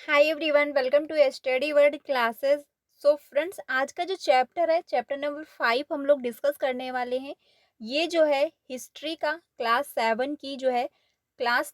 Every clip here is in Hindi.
Hi everyone, welcome to study world classes. So friends, आज का जो चैप्टर है, चैप्टर नंबर 5 हम लोग डिस्कस करने वाले हैं। ये जो है हिस्ट्री का क्लास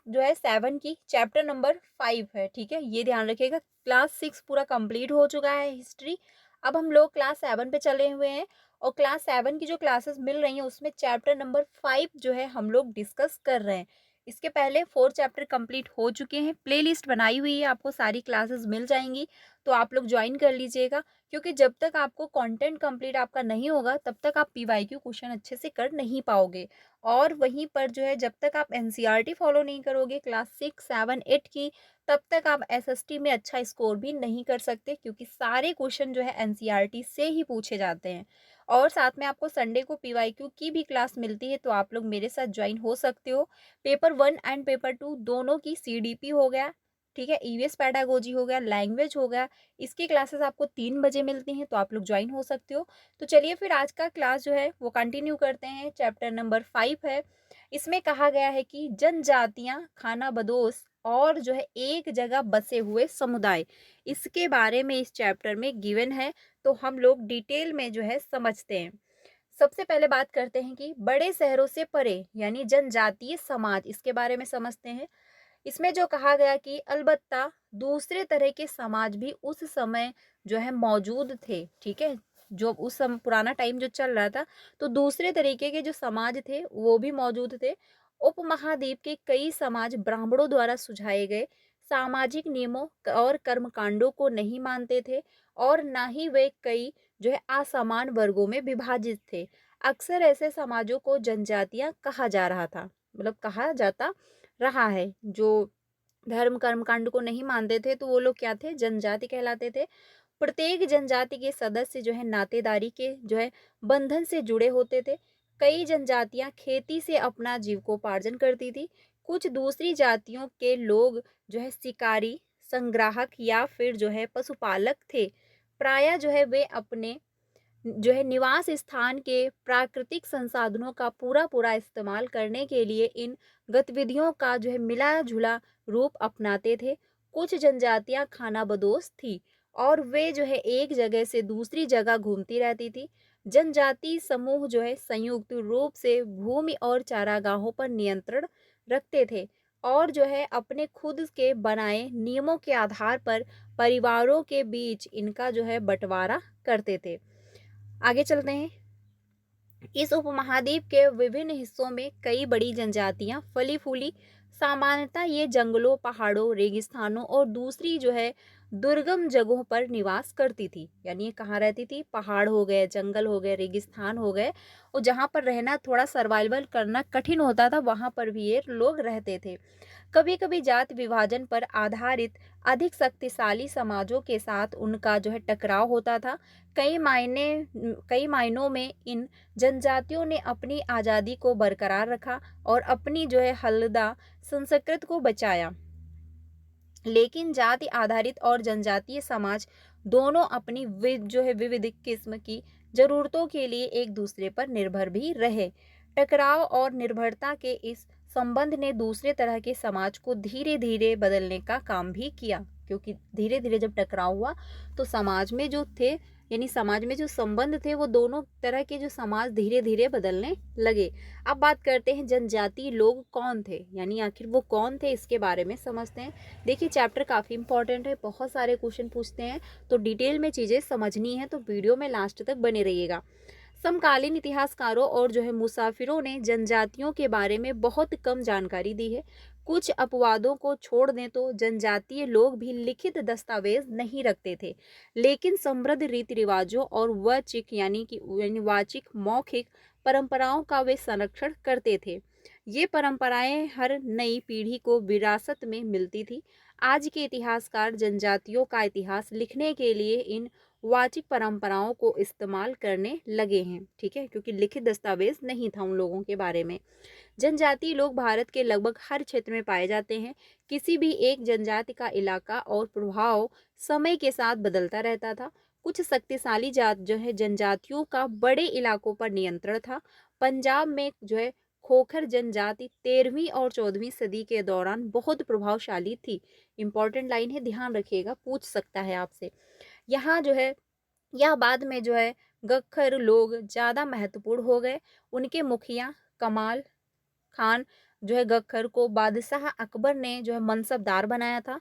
जो है 7 की चैप्टर नंबर 5 है। ठीक है, ये ध्यान रखिएगा। क्लास 6 पूरा कंप्लीट हो चुका है हिस्ट्री। अब हम लोग क्लास 7 पे चले हुए हैं और क्लास 7 की जो क्लासेस मिल रही हैं उसमें चैप्टर नंबर 5 जो है हम लोग डिस्कस कर रहे हैं। इसके पहले 4 चैप्टर कंप्लीट हो चुके हैं। प्लेलिस्ट बनाई हुई है, आपको सारी क्लासेस मिल जाएंगी, तो आप लोग ज्वाइन कर लीजिएगा। क्योंकि जब तक आपको कंटेंट कंप्लीट आपका नहीं होगा तब तक आप पीवाईक्यू क्वेश्चन अच्छे से कर नहीं पाओगे। और वहीं पर जो है, जब तक आप एनसीईआरटी फॉलो नहीं करोगे क्लास 6 7 8 की, तब तक आप एसएसटी में अच्छा स्कोर भी नहीं कर सकते, क्योंकि सारे क्वेश्चन जो है एनसीईआरटी से ही पूछे जाते हैं। और साथ में आपको संडे को पीवाईक्यू की भी क्लास मिलती है, तो आप लोग मेरे साथ ज्वाइन हो सकते हो। पेपर 1 एंड पेपर 2 दोनों की सीडीपी हो गया, ठीक है, ईवीएस पैडागोजी हो गया, लैंग्वेज हो गया। इसकी क्लासेस आपको 3 बजे मिलती हैं, तो आप लोग ज्वाइन हो सकते हो। तो चलिए फिर आज का क्लास जो है वो कंटिन्यू करते हैं। चैप्टर नंबर 5 है। इसमें कहा गया है कि जनजातियां खानाबदोश और जो है एक जगह बसे हुए समुदाय, इसके बारे में इस चैप्टर में गिवन है। तो हम लोग डिटेल में जो है समझते हैं। सबसे पहले बात करते हैं कि बड़े शहरों से परे यानी जनजातीय समाज, इसके बारे में समझते हैं। इसमें जो कहा गया कि अलबत्ता दूसरे तरह के समाज भी उस समय जो है मौजूद थे। ठीक है, जो उस समय पुराना टाइम जो चल रहा था, तो दूसरे तरीके के जो समाज थे वो भी मौजूद थे। उपमहाद्वीप के कई समाज ब्राह्मणों द्वारा सुझाए गए सामाजिक नियमों और कर्मकांडों को नहीं मानते थे, और ना ही वे कई जो है असमान वर्गों में विभाजित थे। अक्सर ऐसे समाजों को जनजातियां कहा जा रहा था, मतलब कहा जाता रहा है। जो धर्म कर्मकांड को नहीं मानते थे, तो वो लोग क्या थे, जनजाति कहलाते थे। प्रत्येक जनजाति के सदस्य जो है नातेदारी के जो है बंधन से जुड़े होते थे। कई जनजातियां खेती से अपना जीविकोपार्जन करती थी। कुछ दूसरी जातियों के लोग जो है शिकारी, संग्राहक या फिर जो है पशुपालक थे। प्रायः जो है वे अपने जो है निवास स्थान के प्राकृतिक संसाधनों का पूरा पूरा इस्तेमाल करने के लिए इन गतिविधियों का जो है मिला जुला रूप अपनाते थे। कुछ जनजातियां खानाबदोश थी और वे जो है एक जगह से दूसरी जगह घूमती रहती थी। जनजाति समूह जो है संयुक्त रूप से भूमि और चारागाहों पर नियंत्रण रखते थे, और जो है अपने खुद के बनाए नियमों के आधार पर परिवारों के बीच इनका जो है बंटवारा करते थे। आगे चलते हैं। इस उपमहाद्वीप के विभिन्न हिस्सों में कई बड़ी जनजातियां फली फूली, सामान्यतः ये जंगलों, पहाड़ों, रेगिस्तानों और दूसरी जो है दुर्गम जगहों पर निवास करती थी। यानी ये कहाँ रहती थी, पहाड़ हो गए, जंगल हो गए, रेगिस्तान हो गए, और जहाँ पर रहना थोड़ा सर्वाइवल करना कठिन होता था वहां पर भी ये लोग रहते थे। कभी कभी जात विभाजन पर आधारित अधिक शक्तिशाली समाजों के साथ उनका जो है टकराव होता था। कई मायनों में इन जनजातियों ने अपनी आज़ादी को बरकरार रखा और अपनी जो है हल्दा संस्कृत को बचाया। लेकिन जाति आधारित और जनजातीय समाज दोनों अपनी जो है विविध किस्म की जरूरतों के लिए एक दूसरे पर निर्भर भी रहे। टकराव और निर्भरता के इस संबंध ने दूसरे तरह के समाज को धीरे धीरे बदलने का काम भी किया, क्योंकि धीरे धीरे जब टकराव हुआ तो समाज में जो थे, यानी समाज में जो संबंध थे, वो दोनों तरह के जो समाज धीरे धीरे बदलने लगे। अब बात करते हैं जनजातीय लोग कौन थे, यानी आखिर वो कौन थे, इसके बारे में समझते हैं। देखिए चैप्टर काफ़ी इंपॉर्टेंट है, बहुत सारे क्वेश्चन पूछते हैं, तो डिटेल में चीज़ें समझनी है तो वीडियो में लास्ट तक बने रहिएगा। समकालीन इतिहासकारों और जो है मुसाफिरों ने जनजातियों के बारे में बहुत कम जानकारी दी है। कुछ अपवादों को छोड़ दें तो जनजातीय लोग भी लिखित दस्तावेज नहीं रखते थे, लेकिन समृद्ध रीति रिवाजों और वाचिक यानी वाचिक मौखिक परंपराओं का वे संरक्षण करते थे। ये परंपराएं हर नई पीढ़ी को विरासत में मिलती थी। आज के इतिहासकार जनजातियों का इतिहास लिखने के लिए इन वाचिक परंपराओं को इस्तेमाल करने लगे हैं। ठीक है, क्योंकि लिखित दस्तावेज नहीं था उन लोगों के बारे में। जनजातीय लोग भारत के लगभग हर क्षेत्र में पाए जाते हैं। किसी भी एक जनजाति का इलाका और प्रभाव समय के साथ बदलता रहता था। कुछ शक्तिशाली जात जो है जनजातियों का बड़े इलाकों पर नियंत्रण था। पंजाब में जो है खोखर जनजाति 13वीं और 14वीं सदी के दौरान बहुत प्रभावशाली थी। इंपॉर्टेंट लाइन है, ध्यान रखिएगा, पूछ सकता है आपसे। यहाँ जो है, यह बाद में जो है गख्खर लोग ज़्यादा महत्वपूर्ण हो गए। उनके मुखिया कमाल खान जो है गख्खर को बादशाह अकबर ने जो है मनसबदार बनाया था।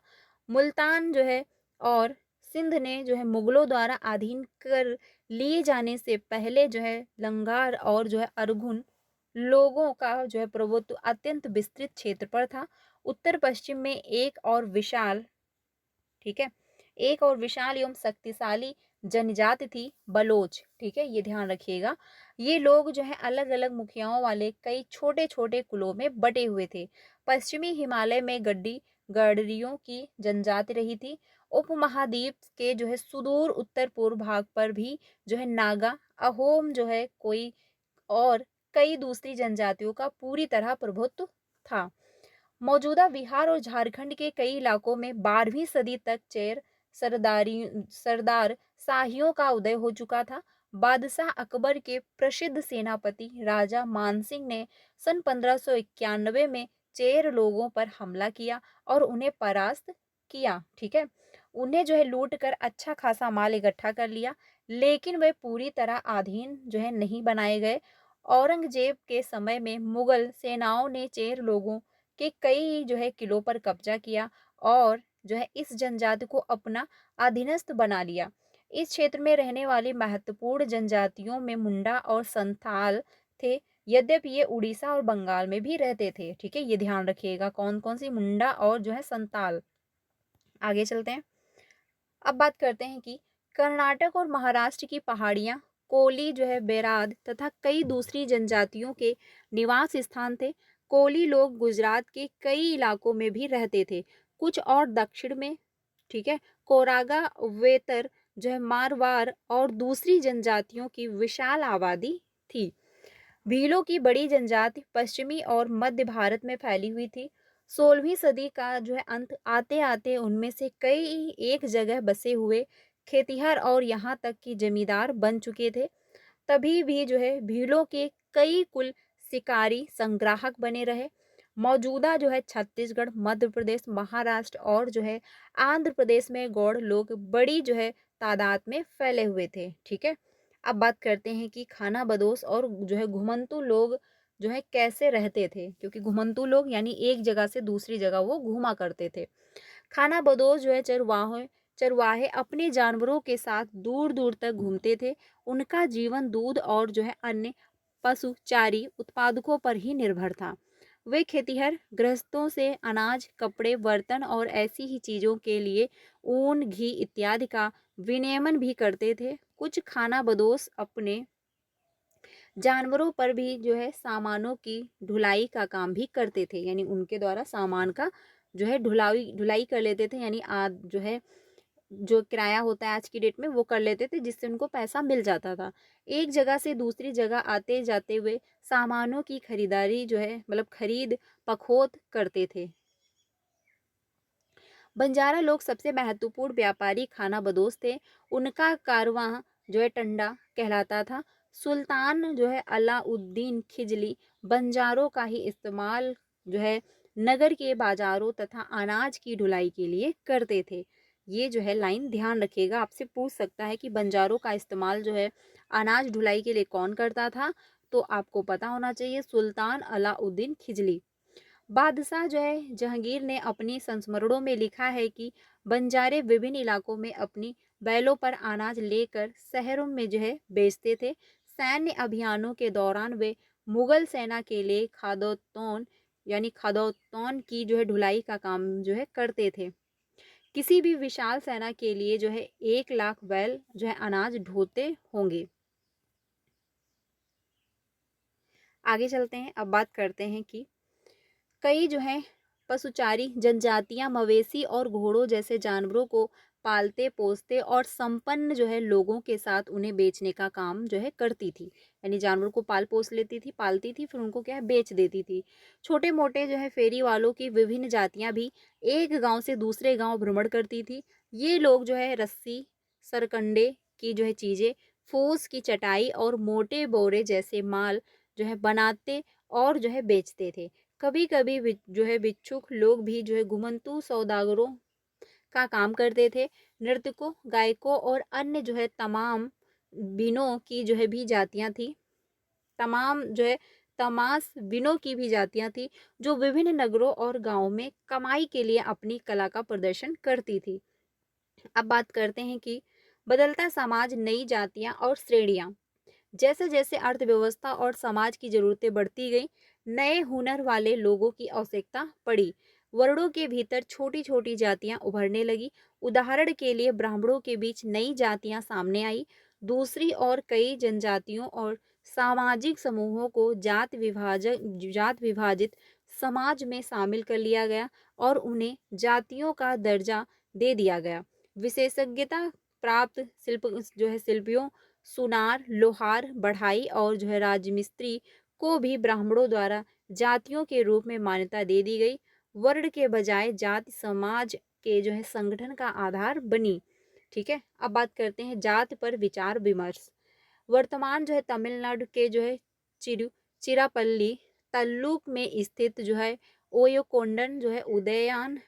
मुल्तान जो है और सिंध ने जो है मुगलों द्वारा अधीन कर लिए जाने से पहले जो है लंगार और जो है अरगुन लोगों का जो है प्रभुत्व अत्यंत विस्तृत क्षेत्र पर था। उत्तर पश्चिम में एक और विशाल, ठीक है, एक और विशाल एवं शक्तिशाली जनजाति थी बलोच, ठीक है, ये ध्यान रखिएगा। ये लोग जो है अलग अलग मुखियाओं वाले कई छोटे छोटे कुलों में बटे हुए थे। पश्चिमी हिमालय में गडरियों की जनजाति रही थी। उपमहाद्वीप के जो है सुदूर उत्तर पूर्व भाग पर भी जो है नागा, अहोम जो है कोई और कई दूसरी जनजातियों का पूरी तरह प्रभुत्व था। मौजूदा बिहार और झारखंड के कई इलाकों में 12वीं सदी तक चेर सरदार शाहियों का उदय हो चुका था। बादशाह अकबर के प्रसिद्ध सेनापति राजा मानसिंह ने सन 1591 में चेर लोगों पर हमला किया और उन्हें परास्त किया, ठीक है। उन्हें जो है लूट कर अच्छा खासा माल इकट्ठा कर लिया, लेकिन वे पूरी तरह अधीन जो है नहीं बनाए गए। औरंगजेब के समय में मुगल सेनाओं ने चेर लोगों के कई जो है किलों पर कब्जा किया और जो है इस जनजाति को अपना अधीनस्थ बना लिया। इस क्षेत्र में रहने वाली महत्वपूर्ण जनजातियों में मुंडा और संथाल थे, यद्यपि ये उड़ीसा और बंगाल में भी रहते थे, ठीक है, ये ध्यान रखिएगा कौन कौन सी, मुंडा और जो है संताल। आगे चलते हैं। अब बात करते हैं कि कर्नाटक और महाराष्ट्र की पहाड़ियाँ, कोली जो है बेराद तथा कई दूसरी जनजातियों के निवास स्थान थे। कोली लोग गुजरात के कई इलाकों में भी रहते थे, कुछ और दक्षिण में, ठीक है। कोरागा वेतर जो है मारवाड़ और दूसरी जनजातियों की विशाल आबादी थी। भीलों की बड़ी जनजाति पश्चिमी और मध्य भारत में फैली हुई थी। 16वीं सदी का जो है अंत आते आते उनमें से कई एक जगह बसे हुए खेतिहर और यहाँ तक कि जमींदार बन चुके थे। तभी भी जो है भीलों के कई कुल शिकारी संग्राहक बने रहे। मौजूदा जो है छत्तीसगढ़, मध्य प्रदेश, महाराष्ट्र और जो है आंध्र प्रदेश में गौड़ लोग बड़ी जो है तादाद में फैले हुए थे, ठीक है। अब बात करते हैं कि खाना बदोश और जो है घुमंतू लोग जो है कैसे रहते थे, क्योंकि घुमंतू लोग यानी एक जगह से दूसरी जगह वो घूमा करते थे। खाना बदोश जो है चरवाहे अपने जानवरों के साथ दूर दूर तक घूमते थे। उनका जीवन दूध और जो है अन्य पशु चारी उत्पादकों पर ही निर्भर था। वे खेतिहर गृहस्थों से अनाज, कपड़े, बर्तन और ऐसी ही चीजों के लिए ऊन, घी इत्यादि का विनियमन भी करते थे। कुछ खाना बदोश अपने जानवरों पर भी जो है सामानों की ढुलाई का काम भी करते थे, यानी उनके द्वारा सामान का जो है ढुलाई ढुलाई कर लेते थे, यानी आज जो है जो किराया होता है आज की डेट में वो कर लेते थे, जिससे उनको पैसा मिल जाता था। एक जगह से दूसरी जगह आते जाते हुए सामानों की खरीदारी जो है मतलब खरीद पखोत करते थे। बंजारा लोग सबसे महत्वपूर्ण व्यापारी खाना बदोश थे। उनका कारवां जो है टंडा कहलाता था। सुल्तान जो है अलाउद्दीन खिजली बंजारों का ही इस्तेमाल जो है नगर के बाजारों तथा अनाज की ढुलाई के लिए करते थे। ये जो है लाइन ध्यान रखिएगा, आपसे पूछ सकता है कि बंजारों का इस्तेमाल जो है अनाज ढुलाई के लिए कौन करता था, तो आपको पता होना चाहिए सुल्तान अलाउद्दीन खिजली। बादशाह जो है जहांगीर ने अपनी संस्मरणों में लिखा है कि बंजारे विभिन्न इलाकों में अपनी बैलों पर अनाज लेकर शहरों में जो है बेचते थे। सैन्य अभियानों के दौरान वे मुगल सेना के लिए खादौतौन की जो है ढुलाई का काम जो है करते थे। किसी भी विशाल सेना के लिए जो है 1 लाख बैल जो है अनाज ढोते होंगे। आगे चलते हैं। अब बात करते हैं कि कई जो है पशुचारी जनजातियां मवेशी और घोड़ों जैसे जानवरों को पालते पोसते और संपन्न जो है लोगों के साथ उन्हें बेचने का काम जो है करती थी, यानी जानवरों को पाल पोस लेती थी, पालती थी, फिर उनको क्या है बेच देती थी। छोटे मोटे जो है फेरी वालों की विभिन्न जातियां भी एक गांव से दूसरे गांव भ्रमण करती थी। ये लोग जो है रस्सी, सरकंडे की जो है चीजें, फूस की चटाई और मोटे बोरे जैसे माल जो है बनाते और जो है बेचते थे। कभी कभी जो है भिक्षुक लोग भी जो है घुमंतू सौदागरों का काम करते थे। नर्तकों, गायकों और अन्य जो है तमाम बिनों की जो है भी जातियां थी। तमाम जो है तमाश बिनों की भी जातियां थी, जो विभिन्न नगरों और गांवों में कमाई के लिए अपनी कला का प्रदर्शन करती थी। अब बात करते हैं कि बदलता समाज, नई जातियां और श्रेणियां। जैसे जैसे अर्थव्यवस्था और समाज की जरूरतें बढ़ती गई, नए हुनर वाले लोगों की आवश्यकता पड़ी। वर्णों के भीतर छोटी छोटी जातियां उभरने लगी। उदाहरण के लिए ब्राह्मणों के बीच नई जातियां सामने आई। दूसरी ओर कई जनजातियों और सामाजिक समूहों को जात विभाजित समाज में शामिल कर लिया गया और उन्हें जातियों का दर्जा दे दिया गया। विशेषज्ञता प्राप्त शिल्प जो है शिल्पियों, सुनार, लोहार, बढ़ाई और जो है राजमिस्त्री को भी ब्राह्मणों द्वारा जातियों के रूप में मान्यता दे दी गई। वर्ण के बजाय जाति समाज के जो है संगठन का आधार बनी। ठीक है, अब बात करते हैं जात पर विचार विमर्श। वर्तमान जो है तमिलनाडु के जो है चिरापल्ली तल्लुक में स्थित जो है ओयोकोंडन जो है उदयन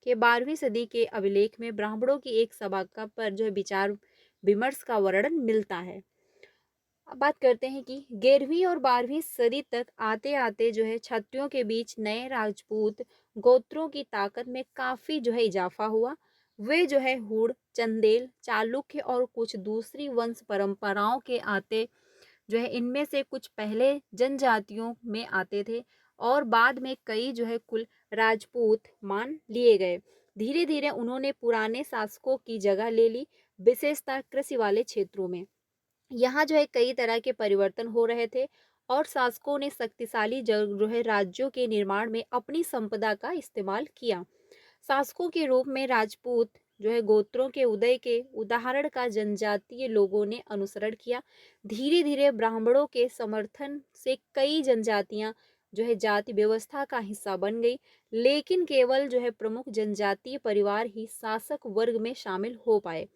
के 12वीं सदी के अभिलेख में ब्राह्मणों की एक सभा का पर जो है विचार विमर्श का वर्णन मिलता है। अब बात करते हैं कि 11वीं और 12वीं सदी तक आते आते जो है क्षत्रियों के बीच नए राजपूत गोत्रों की ताकत में काफी जो है इजाफा हुआ। वे जो है हुड़, चंदेल, चालुक्य और कुछ दूसरी वंश परंपराओं के आते जो है इनमें से कुछ पहले जनजातियों में आते थे और बाद में कई जो है कुल राजपूत मान लिए गए। धीरे धीरे उन्होंने पुराने शासकों की जगह ले ली, विशेषतः कृषि वाले क्षेत्रों में। यहाँ जो है कई तरह के परिवर्तन हो रहे थे और शासकों ने शक्तिशाली जो है राज्यों के निर्माण में अपनी संपदा का इस्तेमाल किया। शासकों के रूप में राजपूत जो है गोत्रों के उदय के उदाहरण का जनजातीय लोगों ने अनुसरण किया। धीरे धीरे ब्राह्मणों के समर्थन से कई जनजातियां जो है जाति व्यवस्था का हिस्सा बन गई, लेकिन केवल जो है प्रमुख जनजातीय परिवार ही शासक वर्ग में शामिल हो पाए।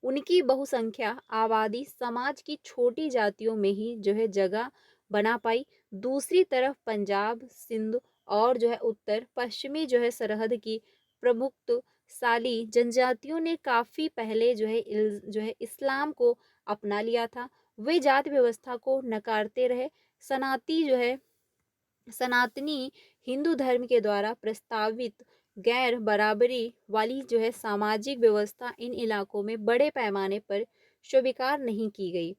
उनकी बहुसंख्या आबादी समाज की छोटी जातियों में ही जो है जगह बना पाई। दूसरी तरफ पंजाब, सिंध और जो है उत्तर पश्चिमी जो है सरहद की प्रमुखशाली जनजातियों ने काफी पहले जो है इस्लाम को अपना लिया था। वे जाति व्यवस्था को नकारते रहे। सनाती जो है सनातनी हिंदू धर्म के द्वारा प्रस्तावित गैर बराबरी वाली जो है सामाजिक व्यवस्था इन इलाकों में बड़े पैमाने पर स्वीकार नहीं की गई।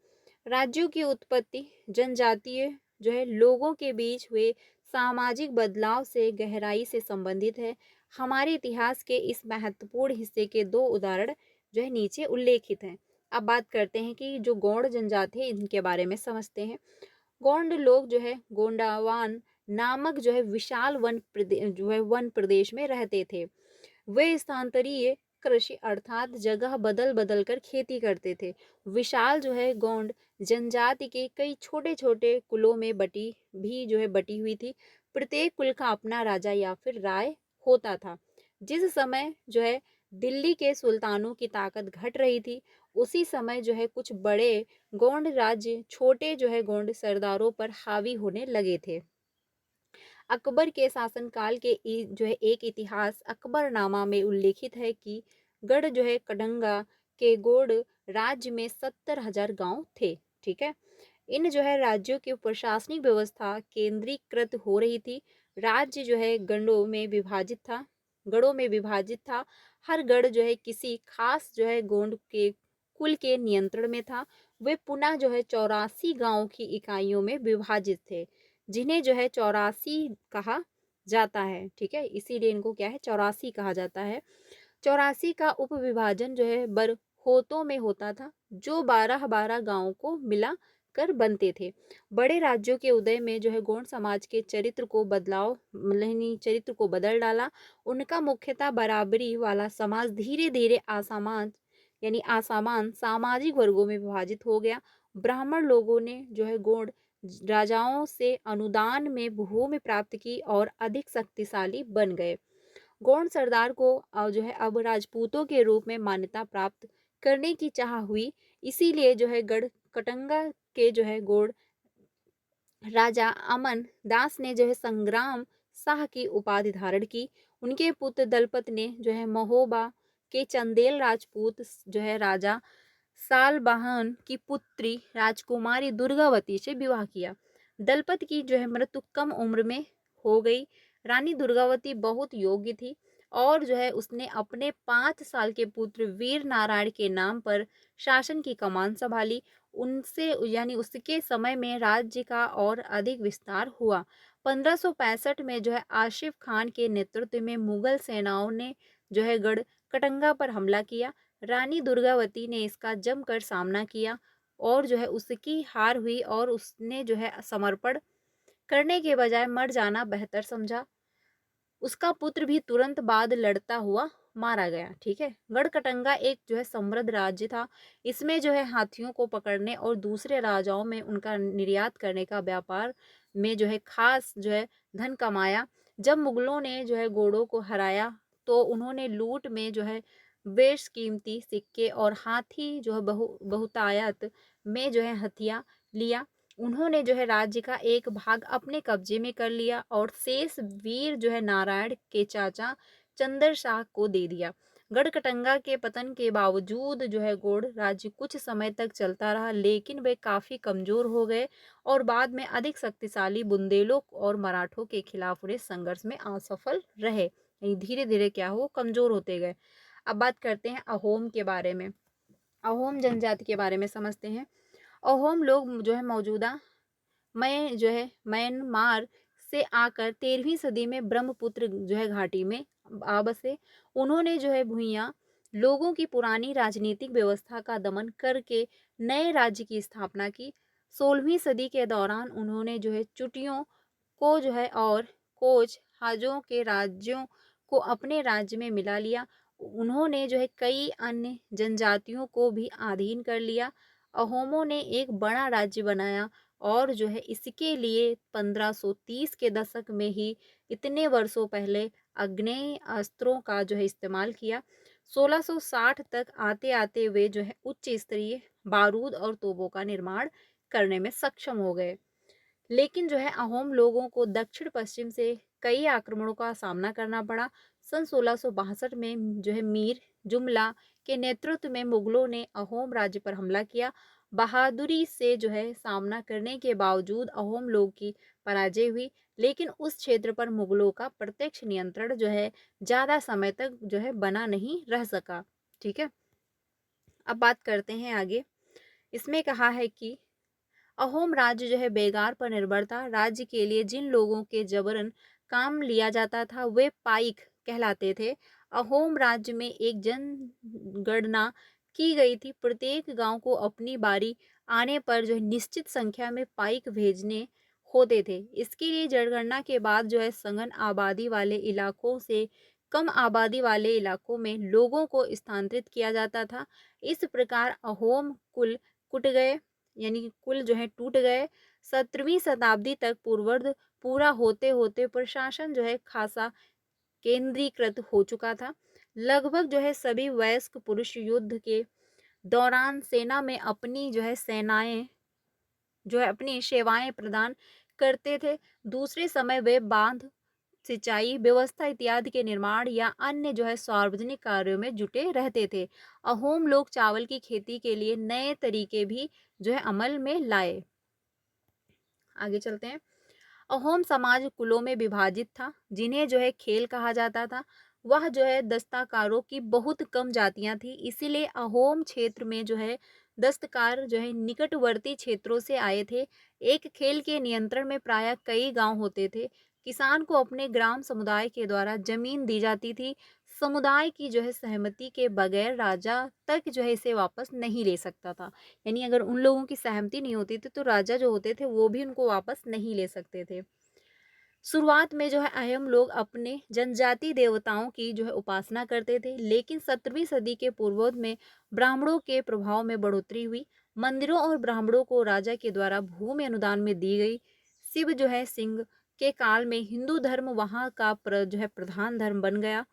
राज्यों की उत्पत्ति जनजातीय जो है लोगों के बीच हुए सामाजिक बदलाव से गहराई से संबंधित है। हमारे इतिहास के इस महत्वपूर्ण हिस्से के दो उदाहरण जो है नीचे उल्लेखित हैं। अब बात करते हैं कि जो गौड़ जनजाति है इनके बारे में समझते हैं। गोंड लोग जो है गोंडावान नामक जो है विशाल वन प्रदेश में रहते थे। वे स्थानांतरीय कृषि अर्थात जगह बदल बदल कर खेती करते थे। विशाल जो है गोंड जनजाति के कई छोटे छोटे कुलों में बटी हुई थी। प्रत्येक कुल का अपना राजा या फिर राय होता था। जिस समय जो है दिल्ली के सुल्तानों की ताकत घट रही थी, उसी समय जो है कुछ बड़े गोंड राज्य छोटे जो है गोंड सरदारों पर हावी होने लगे थे। अकबर के शासनकाल के जो है एक इतिहास अकबरनामा में उल्लेखित है कि गढ़ जो है कडंगा के गोड़ राज्य में 70,000 गांव थे। ठीक है, इन जो है राज्यों की प्रशासनिक व्यवस्था केंद्रीकृत हो रही थी। राज्य जो है गढ़ों में विभाजित था। हर गढ़ जो है किसी खास जो है गोंड के कुल के नियंत्रण में था। वे पुनः जो है 84 गांव की इकाइयों में विभाजित थे, जिन्हें जो है 84 कहा जाता है। ठीक है, इसीलिए इनको क्या है 84 कहा जाता है। 84 का उपविभाजन जो है बरहोतों में होता था, जो 12-12 गांवों को मिला कर बनते थे। बड़े राज्यों के उदय में जो है गोंड समाज के चरित्र को बदल डाला। उनका मुख्यतः बराबरी वाला समाज धीरे धीरे आसामान सामाजिक वर्गों में विभाजित हो गया। ब्राह्मण लोगों ने जो है गोंड राजाओं से अनुदान में भूमि प्राप्त की और अधिक शक्तिशाली बन गए। गोंड सरदार को जो है अब राजपूतों के रूप में मान्यता प्राप्त करने की चाह हुई। इसीलिए जो है गढ़ कटंगा के जो है गोंड राजा अमन दास ने जो है संग्राम शाह की उपाधि धारण की। उनके पुत्र दलपत ने जो है महोबा के चंदेल राजपूत जो है राजा सालबहान की पुत्री राजकुमारी दुर्गावती से विवाह किया। दलपत की जो है मृत्यु कम उम्र में हो गई। रानी दुर्गावती बहुत योग्य थी और जो है उसने अपने 5 साल के पुत्र वीर नारायण के नाम पर शासन की कमान संभाली। उनसे यानी उसके समय में राज्य का और अधिक विस्तार हुआ। 1565 में जो है आशिफ खान के नेतृत्व में मुगल सेनाओं ने जो है गढ़ कटंगा पर हमला किया। रानी दुर्गावती ने इसका जमकर सामना किया और जो है उसकी हार हुई और उसने जो है समर्पण करने के बजाय मर जाना बेहतर समझा। उसका पुत्र भी तुरंत बाद लड़ता हुआ मारा गया। ठीक है, गढ़कटंगा एक जो है समृद्ध राज्य था। इसमें जो है हाथियों को पकड़ने और दूसरे राजाओं में उनका निर्यात करने का व्यापार में जो है खास जो है धन कमाया। जब मुगलों ने जो है घोड़ों को हराया तो उन्होंने लूट में जो है बेशकीमती सिक्के और हाथी जो है बहुतायत में जो है हथिया लिया। उन्होंने जो है राज्य का एक भाग अपने कब्जे में कर लिया और शेष वीर जो है नारायण के चाचा चंदर शाह को दे दिया। गढ़कटंगा के पतन के बावजूद जो है गौड़ राज्य कुछ समय तक चलता रहा, लेकिन वे काफी कमजोर हो गए और बाद में अधिक शक्तिशाली बुंदेलों और मराठों के खिलाफ उन्हें संघर्ष में असफल रहे। यानी धीरे धीरे क्या हो, कमजोर होते गए। अब बात करते हैं अहोम के बारे में। अहोम जनजाति के बारे में समझते हैं। अहोम लोग जो है मौजूदा मैं जो है म्यांमार से आकर 13वीं सदी में ब्रह्मपुत्र जो है घाटी में आ बसे। उन्होंने जो है भूइयां लोगों की पुरानी राजनीतिक व्यवस्था का दमन करके नए राज्य की स्थापना की। 16वीं सदी के दौरान उन्होंने जो है चुटियों को जो है और कोच हाजों के राज्यों को अपने राज्य में मिला लिया। उन्होंने जो है कई अन्य जनजातियों को भी अधीन कर लिया। अहोमों ने एक बड़ा राज्य बनाया और जो है इसके लिए 1530 के दशक में ही इतने वर्षों पहले आग्नेय अस्त्रों का जो है इस्तेमाल किया। 1660 तक आते आते वे जो है उच्च स्तरीय बारूद और तोपों का निर्माण करने में सक्षम हो गए। लेकिन जो है अहोम लोगों को दक्षिण पश्चिम से कई आक्रमणों का सामना करना पड़ा। सन 1662 में जो है मीर जुमला के नेतृत्व में मुगलों ने अहोम राज्य पर हमला किया। बहादुरी से जो है सामना करने के बावजूद अहोम लोग की पराजय हुई, लेकिन उस क्षेत्र पर मुगलों का प्रत्यक्ष नियंत्रण जो है ज्यादा समय तक जो है बना नहीं रह सका। ठीक है, अब बात करते हैं आगे। इसमें कहा है कि अहोम राज्य जो है बेगार पर निर्भर था। राज्य के लिए जिन लोगों के जबरन काम लिया जाता था वे पाइक कहलाते थे। अहोम राज्य में एक जनगणना की गई थी। प्रत्येक गांव को अपनी बारी आने पर जो है निश्चित संख्या में पाइक भेजने होते थे। इसके लिए जनगणना के बाद जो है सघन आबादी वाले इलाकों से कम आबादी वाले इलाकों में लोगों को स्थानांतरित किया जाता था। इस प्रकार अहोम कुल कुट गए, यानी कि कुल जो है टूट गए। 17वीं शताब्दी तक पूर्ववर्ध पूरा होते होते प्रशासन जो है खासा केंद्रीकृत हो चुका था। लगभग जो है सभी वयस्क पुरुष युद्ध के दौरान सेना में अपनी जो है सेनाएं जो है अपनी सेवाएं प्रदान करते थे। दूसरे समय वे बांध, सिंचाई व्यवस्था इत्यादि के निर्माण या अन्य जो है सार्वजनिक कार्यों में जुटे रहते थे। अहोम लोग चावल की खेती के लिए नए तरीके भी जो है अमल में लाए। आगे चलते हैं। अहोम समाज कुलों में विभाजित था, जिन्हें जो है खेल कहा जाता था। वह जो है दस्तकारों की बहुत कम जातियां थी, इसीलिए अहोम क्षेत्र में जो है दस्तकार जो है निकटवर्ती क्षेत्रों से आए थे। एक खेल के नियंत्रण में प्रायः कई गांव होते थे। किसान को अपने ग्राम समुदाय के द्वारा जमीन दी जाती थी। समुदाय की जो है सहमति के बगैर राजा तक जो है इसे वापस नहीं ले सकता था। यानी अगर उन लोगों की सहमति नहीं होती थी तो राजा जो होते थे वो भी उनको वापस नहीं ले सकते थे। शुरुआत में जो है अयम लोग अपने जनजाति देवताओं की जो है उपासना करते थे, लेकिन 17वीं सदी के पूर्वोत्तर में ब्राह्मणों के प्रभाव में बढ़ोतरी हुई। मंदिरों और ब्राह्मणों को राजा के द्वारा भूमि अनुदान में दी गई। शिव जो है सिंह के काल में हिंदू धर्म वहाँ का जो है प्रधान धर्म बन गया।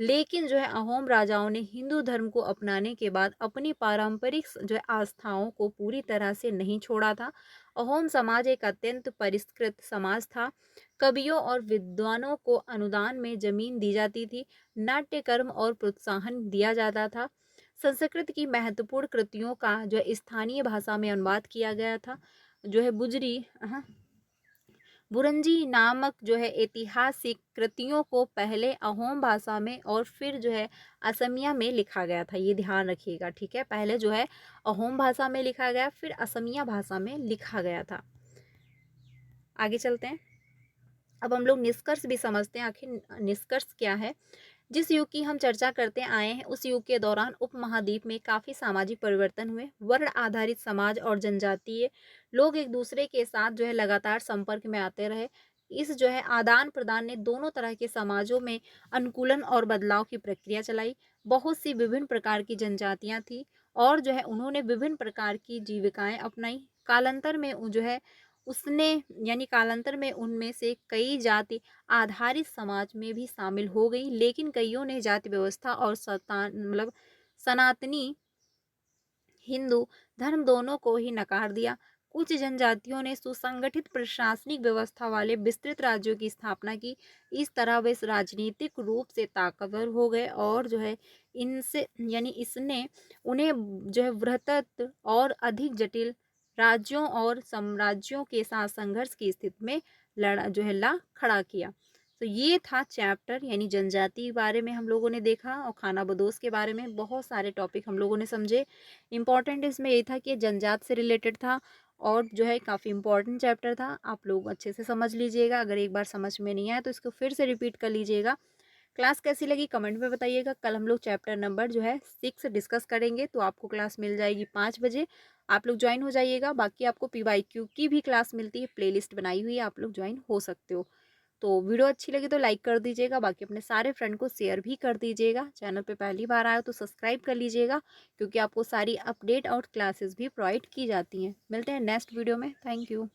लेकिन जो है अहोम राजाओं ने हिंदू धर्म को अपनाने के बाद अपनी पारंपरिक जो है आस्थाओं को पूरी तरह से नहीं छोड़ा था। अहोम समाज एक अत्यंत परिष्कृत समाज था। कवियों और विद्वानों को अनुदान में जमीन दी जाती थी। नाट्य कर्म और प्रोत्साहन दिया जाता था। संस्कृत की महत्वपूर्ण कृतियों का जो है स्थानीय भाषा में अनुवाद किया गया था। जो है बुजरी बुरंजी नामक जो है ऐतिहासिक कृतियों को पहले अहोम भाषा में और फिर जो है असमिया में लिखा गया था। ये ध्यान रखिएगा, ठीक है। पहले जो है अहोम भाषा में लिखा गया, फिर असमिया भाषा में लिखा गया था। आगे चलते हैं। अब हम लोग निष्कर्ष भी समझते हैं, आखिर निष्कर्ष क्या है। जिस युग की हम चर्चा करते आए हैं उस युग के दौरान उपमहाद्वीप में काफ़ी सामाजिक परिवर्तन हुए। वर्ण आधारित समाज और जनजातीय लोग एक दूसरे के साथ जो है लगातार संपर्क में आते रहे। इस जो है आदान प्रदान ने दोनों तरह के समाजों में अनुकूलन और बदलाव की प्रक्रिया चलाई। बहुत सी विभिन्न प्रकार की जनजातियां थी और जो है उन्होंने विभिन्न प्रकार की जीविकाएं अपनाई। कालांतर में जो है उसने कालांतर में उनमें से कई जाति आधारित समाज में भी शामिल हो गई, लेकिन कईयों ने जाति व्यवस्था और सनातनी हिंदू धर्म दोनों को ही नकार दिया। कुछ जनजातियों ने सुसंगठित प्रशासनिक व्यवस्था वाले विस्तृत राज्यों की स्थापना की। इस तरह वे राजनीतिक रूप से ताकतवर हो गए और जो है इनसे इसने उन्हें जो है वृहत और अधिक जटिल राज्यों और साम्राज्यों के साथ संघर्ष की स्थिति में ला खड़ा किया। तो ये था चैप्टर जनजाति के बारे में हम लोगों ने देखा और खाना बदोश के बारे में बहुत सारे टॉपिक हम लोगों ने समझे। इम्पॉर्टेंट इसमें ये था कि जनजात से रिलेटेड था और जो है काफ़ी इम्पॉर्टेंट चैप्टर था। आप लोग अच्छे से समझ लीजिएगा। अगर एक बार समझ में नहीं आया तो इसको फिर से रिपीट कर लीजिएगा। क्लास कैसी लगी कमेंट में बताइएगा। कल हम लोग चैप्टर नंबर जो है 6 डिस्कस करेंगे, तो आपको क्लास मिल जाएगी 5 बजे। आप लोग ज्वाइन हो जाइएगा। बाकी आपको PYQ की भी क्लास मिलती है, प्लेलिस्ट बनाई हुई है, आप लोग ज्वाइन हो सकते हो। तो वीडियो अच्छी लगी तो लाइक कर दीजिएगा। बाकी अपने सारे फ्रेंड को शेयर भी कर दीजिएगा। चैनल पे पहली बार आए हो तो सब्सक्राइब कर लीजिएगा, क्योंकि आपको सारी अपडेट और क्लासेस भी प्रोवाइड की जाती हैं। मिलते हैं नेक्स्ट वीडियो में। Thank you.